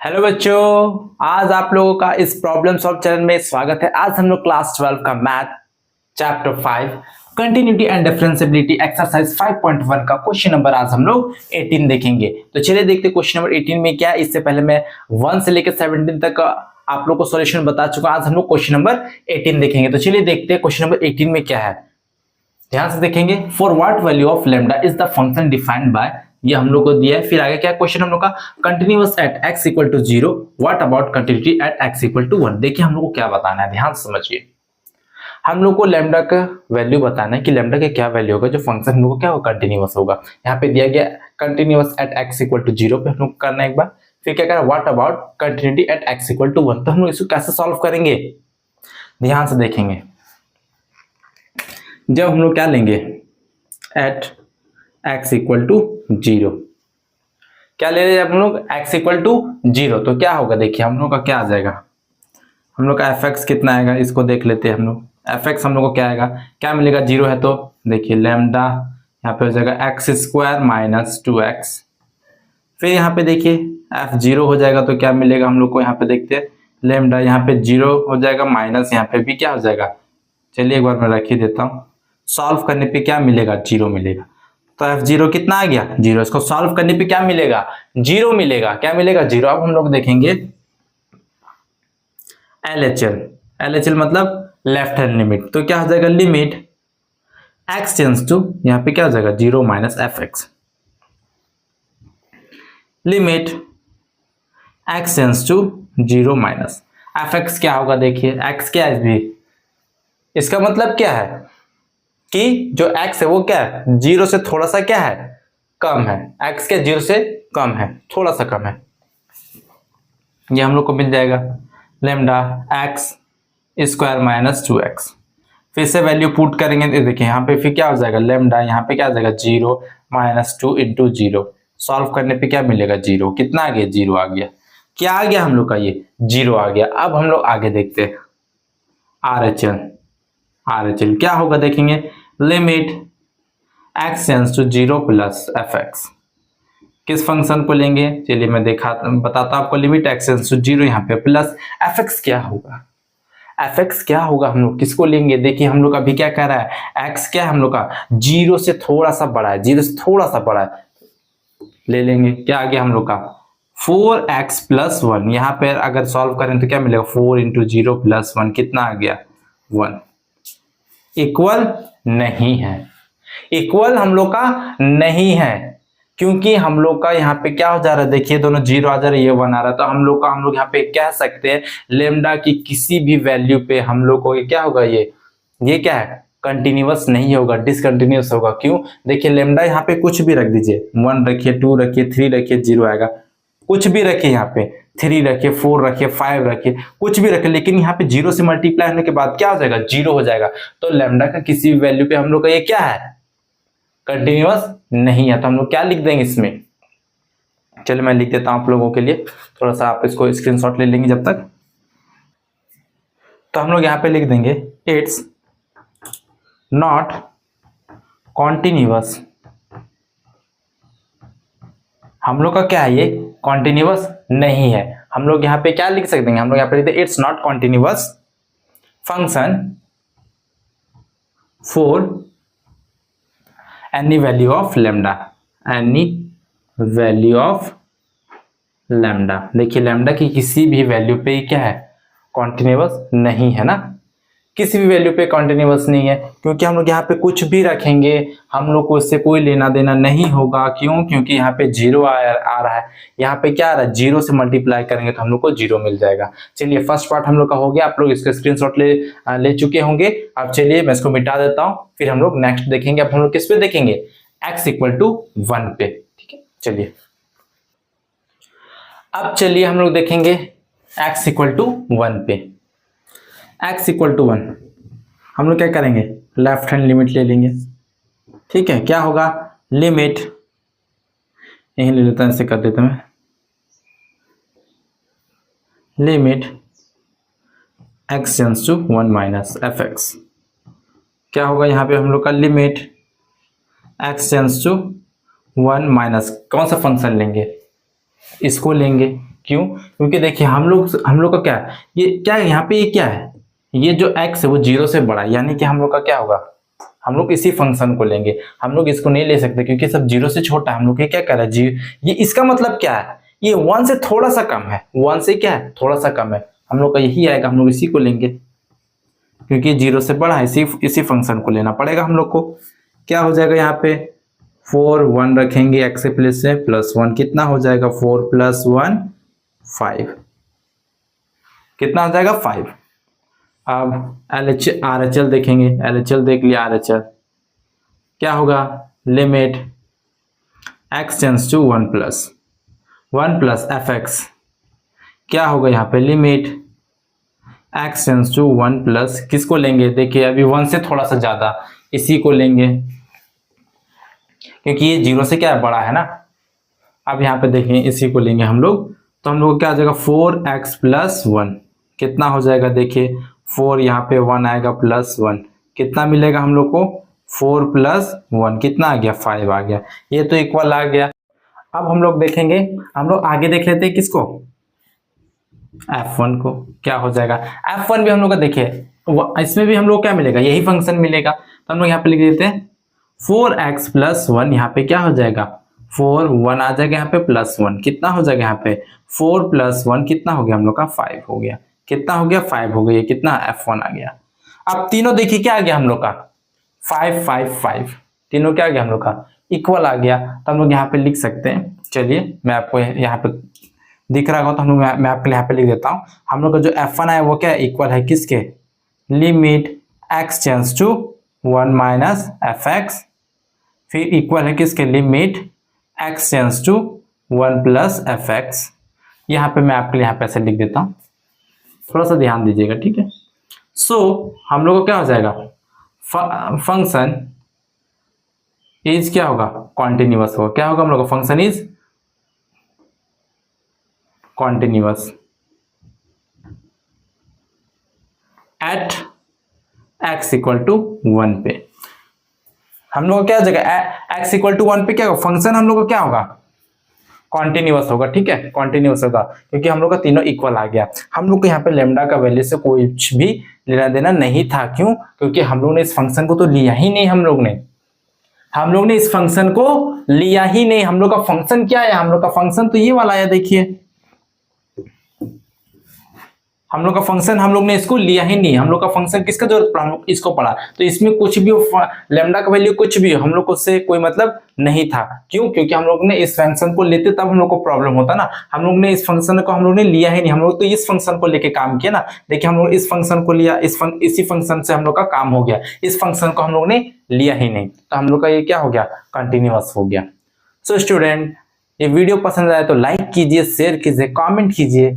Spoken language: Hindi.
हेलो बच्चों, आज आप लोगों का इस प्रॉब्लम सॉल्व चैनल में स्वागत है। आज हम लोग क्लास 12 का math chapter 5 continuity and differentiability exercise 5.1 का क्वेश्चन नंबर आज हम लोग 18 देखेंगे। तो चलिए देखते हैं क्वेश्चन नंबर 18 में क्या है। इससे पहले मैं 1 से लेकर 17 तक आप लोग को सॉल्यूशन बता चुका। आज हम लोग क्वेश्चन नंबर 18 देखेंगे। तो चलिए देखते हैं क्वेश्चन नंबर 18 में क्या है, ध्यान से देखेंगे। For what value of lambda is the function defined by, ये हम लोग को दिया है। फिर आगे क्या क्वेश्चन हम लोग का, continuous at x equal to 0, what about continuity at x equal to 1। देखिए हम लोग को क्या बताना है, ध्यान से समझिए। हम लोग को लैम्डा का वैल्यू बताना है कि लैम्डा का क्या वैल्यू होगा जो फंक्शन हम लोग को क्या होगा, कंटिन्यूअस होगा। यहाँ पे दिया गया continuous at x equal to 0 पे हम लोग करना है एक बार। फिर क्या करना, what about continuity at x equal to 1। तो हम लोग इसको कैसे सॉल्व करेंगे, ध्यान से देखेंगे। जब हम लोग क्या लेंगे, एट x इक्वल टू 0, क्या ले रहे हैं हम लोग, x इक्वल टू 0, तो क्या होगा देखिए हम लोग का क्या आ जाएगा, हम लोग का fx कितना आएगा इसको देख लेते हैं हम लोग। fx हम लोग को क्या आएगा, क्या मिलेगा, 0 है तो देखिए लैम्डा यहाँ पे हो जाएगा x स्क्वायर माइनस 2x। फिर यहाँ पे देखिए f 0 हो जाएगा तो क्या मिलेगा हम लोग को, यहाँ पे देखते हैं लैम्डा यहाँ पे 0 हो जाएगा माइनस यहाँ पे भी क्या हो जाएगा। चलिए एक बार मैं रख ही देता हूँ, सॉल्व करने पे क्या मिलेगा, 0 मिलेगा। तो f0 कितना आ गया, 0। इसको सॉल्व करने पे क्या मिलेगा, 0 मिलेगा। क्या मिलेगा, 0। अब हम लोग देखेंगे LHL, LHL मतलब लेफ्ट हैंड लिमिट। तो क्या हो जाएगा, लिमिट x टेंड्स टू, यहाँ पे क्या हो जाएगा 0 minus fx, limit x tends to 0 minus fx क्या होगा, देखिए x क्या है, इसका मतलब क्या है कि जो x है वो क्या है, 0 से थोड़ा सा क्या है, कम है। x के 0 से कम है, थोड़ा सा कम है। ये हम लोग को मिल जाएगा lambda x square minus 2x। फिर से वैल्यू पुट करेंगे तो देखिए यहाँ पे फिर क्या हो जाएगा, लैम्डा यहाँ पे क्या हो जाएगा 0 माइनस 2 इंटू 0। सॉल्व करने पे क्या मिलेगा, 0। कितना आ गया, 0 आ गया। क्या आ गया हम लोग का, ये 0 आ गया। अब हम लोग आगे देखते हैं RHL क्या होगा, देखेंगे limit x tends to 0 plus fx। किस फंक्शन को लेंगे, चलिए मैं बताता हूं आपको। लिमिट x टेंड्स टू 0 यहाँ पे प्लस fx क्या होगा, fx क्या होगा, हम लोग किसको लेंगे। देखिए हम लोग अभी क्या कर रहा है, x क्या है हम लोग का 0 से थोड़ा सा बड़ा है, 0 से थोड़ा सा बड़ा है, ले लेंगे। क्या आ गया हम लोग का 4x प्लस 1। यहाँ पे अगर सॉल्व करें तो क्या मिलेगा, 4 इंटू 0 प्लस 1 कितना आ गया, 1। इक्वल नहीं है, इक्वल हम लोग का नहीं है, क्योंकि हम लोग का यहाँ पे क्या हो जा रहा है, देखिए दोनों 0 आ जा रहा है, ये 1 आ रहा है। तो हम लोग यहाँ पे कह सकते हैं लेम्डा की किसी भी वैल्यू पे हम लोग को क्या होगा, ये क्या है, कंटिन्यूअस नहीं होगा, डिसकंटिन्यूअस होगा। क्यों, देखिए लेम्डा यहाँ पे कुछ भी रख दीजिए, 1 रखिए, 2 रखिए, 3 रखिए, 0 आएगा। कुछ भी रखिए, यहाँ पे 3 रखिए, 4 रखिए, 5 रखिए, कुछ भी रखिए, लेकिन यहाँ पे 0 से मल्टीप्लाई होने के बाद क्या हो जाएगा, 0 हो जाएगा। तो लैम्डा का किसी भी वैल्यू पे हम लोग का ये क्या है, कंटिन्यूअस नहीं है। तो हम लोग क्या लिख देंगे इसमें, चलिए मैं लिख देता हूं आप लोगों के लिए, थोड़ा सा आप इसको स्क्रीनशॉट ले लेंगे जब तक। तो हम लोग यहाँ पे लिख देंगे इट्स नॉट कॉन्टिन्यूअस। हम लोग का क्या है, ये कॉन्टिन्यूअस नहीं है। हम लोग यहाँ पे क्या लिख सकते हैं, हम लोग यहाँ पे लिखते हैं it's not continuous function for any value of lambda, any value of lambda. देखिए लैम्डा की किसी भी वैल्यू पे क्या है, कॉन्टिन्यूअस नहीं है ना, किसी भी वैल्यू पे कॉन्टिन्यूअस नहीं है। क्योंकि हम लोग यहाँ पे कुछ भी रखेंगे हम लोग को इससे कोई लेना देना नहीं होगा। क्यों, क्योंकि यहाँ पे 0 आ रहा है, यहाँ पे क्या आ रहा है, 0 से मल्टीप्लाई करेंगे तो हम लोग को 0 मिल जाएगा। चलिए फर्स्ट पार्ट हम लोग का हो गया, आप लोग इसका स्क्रीनशॉट ले चुके होंगे। अब चलिए मैं इसको मिटा देता हूँ, फिर हम लोग नेक्स्ट देखेंगे। अब हम लोग किस पे देखेंगे, x इक्वल टू 1 पे, ठीक है। चलिए अब चलिए हम लोग देखेंगे x इक्वल टू 1 पे। x इक्वल टू 1 हम लोग क्या करेंगे, लेफ्ट हैंड लिमिट ले लेंगे, ठीक है। क्या होगा, लिमिट यही ले लेता हूं, ऐसे कर देता मैं, limit x tends to 1 minus fx। क्या होगा यहाँ पे हम लोग का, limit x tends to 1 minus, कौन सा फंक्शन लेंगे, इसको लेंगे, क्यों? क्योंकि देखिए हम लोग का क्या है, ये क्या है यहाँ पे, ये क्या है, ये जो x है वो 0 से बड़ा है, यानी कि हम लोग का क्या होगा, हम लोग इसी फंक्शन को लेंगे। हम लोग इसको नहीं ले सकते क्योंकि सब 0 से छोटा है। हम लोग ये क्या कर रहा है जी, ये इसका मतलब क्या है, ये 1 से थोड़ा सा कम है, 1 से क्या है, थोड़ा सा कम है। हम लोग का यही आएगा, हम लोग इसी को लेंगे क्योंकि 0 से बड़ा है, इसी फंक्शन को लेना पड़ेगा हम लोग को। क्या हो जाएगा यहाँ पे, 4 1 रखेंगे x से प्लस से, +1 कितना हो जाएगा, 4 + 1 5, कितना हो जाएगा 5। अब RHL देखेंगे, LHL देख लिया, RHL क्या होगा, limit x tends to 1 + fx, क्या होगा यहाँ पे, लिमिट x टेंड्स टू 1 किसको लेंगे, देखिए अभी 1 से थोड़ा सा ज्यादा, इसी को लेंगे क्योंकि ये 0 से क्या है, बड़ा है ना। अब यहाँ पे देखें, इसी को लेंगे हम लोग, तो हम लोग क्या आ जाएगा, 4x + 1 कितना हो जाएगा, देखिए 4 यहाँ पे 1 आएगा +1 कितना मिलेगा हम लोग को, 4 + 1 कितना आ गया, 5 आ गया। ये तो इक्वल आ गया। अब हम लोग देखेंगे, हम लोग आगे देख लेते हैं किसको, F1 को। क्या हो जाएगा, F1 भी हम लोग का देखिए, इसमें भी हम लोग क्या मिलेगा, यही फंक्शन मिलेगा। तो हम लोग यहाँ पे लिख देते हैं 4x + 1, यहाँ पे क्या हो जाएगा, 4 1 आ जाएगा यहाँ पे +1 कितना हो जाएगा, यहाँ पे 4 + 1 कितना हो गया हम लोग का, 5 हो गया। कितना हो गया, 5 हो गया, ये कितना, F1 आ गया। अब तीनों देखिए क्या आ गया हम लोग का, 5 5 5, तीनों क्या आ गया हम लोग का, इक्वल आ गया। तो हम लोग यहाँ पे लिख सकते हैं, चलिए मैं आपको यहाँ पे दिख रहा होगा तो हम लोग मैं आपके लिए यहाँ पे लिख देता हूँ। हम लोग का जो F1 है वो क्या है, इक्वल है किसके, limit x tends to 1 - fx, फिर इक्वल है किसके, limit x tends to 1 + fx। यहाँ पे मैं आपके लिए यहाँ पे ऐसे लिख देता हूँ, थोड़ा सा ध्यान दीजिएगा, ठीक है। सो हम लोग को क्या हो जाएगा, फंक्शन इज क्या होगा, कॉन्टिन्यूअस होगा। क्या होगा हम लोग का, function is continuous at x = 1 पे। हम लोग क्या हो जाएगा, x = 1 पे क्या होगा, फंक्शन हम लोग को क्या होगा, कॉन्टिन्यूअस होगा, ठीक है, कॉन्टिन्यूअस होगा क्योंकि हम लोग का तीनों इक्वल आ गया। हम लोग को यहाँ पे लेमडा का वैल्यू से कुछ भी लेना देना नहीं था, क्यों, क्योंकि हम लोग ने इस फंक्शन को तो लिया ही नहीं, हम लोग ने इस फंक्शन को लिया ही नहीं। हम लोग का फंक्शन क्या है, हम लोग का फंक्शन तो ये वाला है, देखिए हम लोग का फंक्शन, हम लोग ने इसको लिया ही नहीं। हम लोग का फंक्शन किसका जरूरत पड़ा, हम लोग इसको पढ़ा, तो इसमें कुछ भी लेमडा का वैल्यू कुछ भी हम लोग को उससे कोई मतलब नहीं था। क्यों, क्योंकि हम लोग ने इस फंक्शन को लेते तब हम लोग को प्रॉब्लम होता ना। हम लोग ने इस फंक्शन को हम लोग ने लिया ही नहीं, हम लोग तो इस फंक्शन को लेके काम किया ना। देखिए हम लोग इस फंक्शन को लिया, इसी फंक्शन से हम लोग का काम हो गया, इस फंक्शन को हम लोग ने लिया ही नहीं, तो हम लोग का ये क्या हो गया, कंटिन्यूअस हो गया। सो स्टूडेंट, ये वीडियो पसंद आए तो लाइक कीजिए, शेयर कीजिए, कमेंट कीजिए।